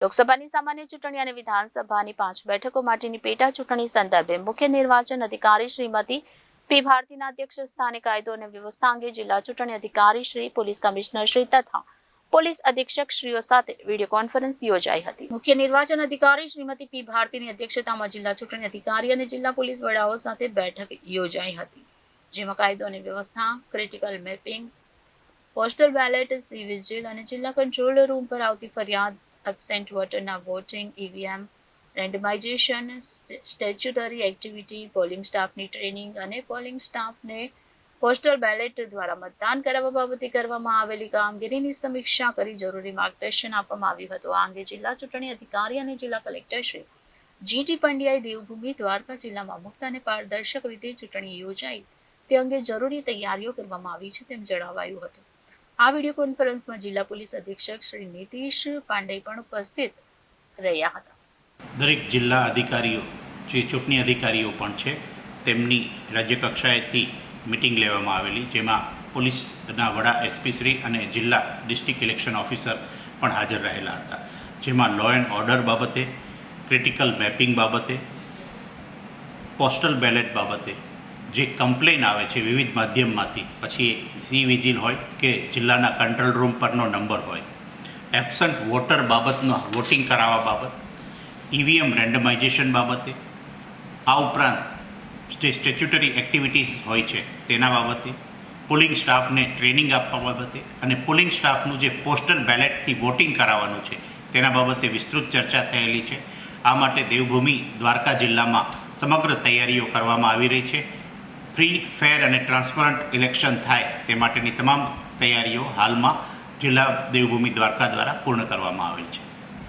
લોકસભાની સામાન્ય ચૂંટણી અને વિધાનસભાની 5 બેઠકો માટેની પેટા ચૂંટણી સંદર્ભે મુખ્ય નિર્વાચન અધિકારી શ્રીમતી પી ભારતીના અધ્યક્ષ સ્થાને કાયદો અને વ્યવસ્થા અંગે જિલ્લા ચૂંટણી અધિકારી શ્રી, પોલીસ કમિશનર શ્રી તથા પોલીસ અધિક્ષક શ્રીઓ સાથે વિડીયો કોન્ફરન્સ યોજાઈ હતી। મુખ્ય નિર્વાચન અધિકારી શ્રીમતી પી ભારતીની અધ્યક્ષતામાં જિલ્લા ચૂંટણી અધિકારી અને જિલ્લા પોલીસ વડાઓ સાથે બેઠક યોજાઈ હતી, જેમાં કાયદો અને વ્યવસ્થા, critical mapping, postal ballot, C vigil અને જિલ્લા કંટ્રોલ રૂમ પર આવતી ફરિયાદ, એબસેન્ટ વોટરના voting, EVM, randomisation, statutory activity, polling સ્ટાફની ટ્રેનિંગ અને પોલિંગ સ્ટાફને પોસ્ટલ બેલેટ દ્વારા મતદાન કરાવવા બાબતે કરવામાં આવેલી કામગીરીની સમીક્ષા કરી જરૂરી માર્ગદર્શન આપવામાં આવ્યું હતું। આ અંગે જિલ્લા ચૂંટણી અધિકારી અને જિલ્લા કલેક્ટર શ્રી જી.ટી. પંડ્યાએ દેવભૂમિ દ્વારકા જિલ્લામાં મુક્ત અને પારદર્શક રીતે ચૂંટણી યોજાય તે અંગે જરૂરી તૈયારીઓ કરવામાં આવી છે તેમ જણાવાયું હતું। આ વિડીયો કોન્ફરન્સમાં જિલ્લા પોલીસ અધિક્ષક શ્રી નીતિશ પાંડે પણ ઉપસ્થિત રહ્યા હતા। દરેક જિલ્લા અધિકારીઓ જે ચૂંટણી અધિકારીઓ પણ છે તેમની રાજ્ય કક્ષાએથી મીટિંગ લેવામાં આવેલી, જેમાં પોલીસના વડા એસપી શ્રી અને જિલ્લા ડિસ્ટ્રિક્ટ ઇલેક્શન ઓફિસર પણ હાજર રહેલા હતા, જેમાં લો એન્ડ ઓર્ડર બાબતે, ક્રિટિકલ મેપિંગ બાબતે, પોસ્ટલ બેલેટ બાબતે જે કમ્પ્લેન આવે છે વિવિધ માધ્યમમાંથી, પછી સી વિજિલ હોય કે જિલ્લાના કંટ્રોલ રૂમ પરનો નંબર હોય, એબસન્ટ વોટર બાબતનો વોટિંગ કરાવવા બાબત, ઈવીએમ રેન્ડમાઇઝેશન બાબતે, આ ઉપરાંત જે સ્ટેચ્યુટરી એક્ટિવિટીઝ હોય છે તેના બાબતે, પોલિંગ સ્ટાફને ટ્રેનિંગ આપવા બાબતે અને પોલિંગ સ્ટાફનું જે પોસ્ટલ બેલેટથી વોટિંગ કરાવવાનું છે તેના બાબતે વિસ્તૃત ચર્ચા થયેલી છે। આ માટે દેવભૂમિ દ્વારકા જિલ્લામાં સમગ્ર તૈયારીઓ કરવામાં આવી રહી છે। ફ્રી, ફેર અને ટ્રાન્સપરન્ટ ઇલેક્શન થાય તે માટેની તમામ તૈયારીઓ હાલમાં જિલ્લા દેવભૂમિ દ્વારકા દ્વારા પૂર્ણ કરવામાં આવેલ છે।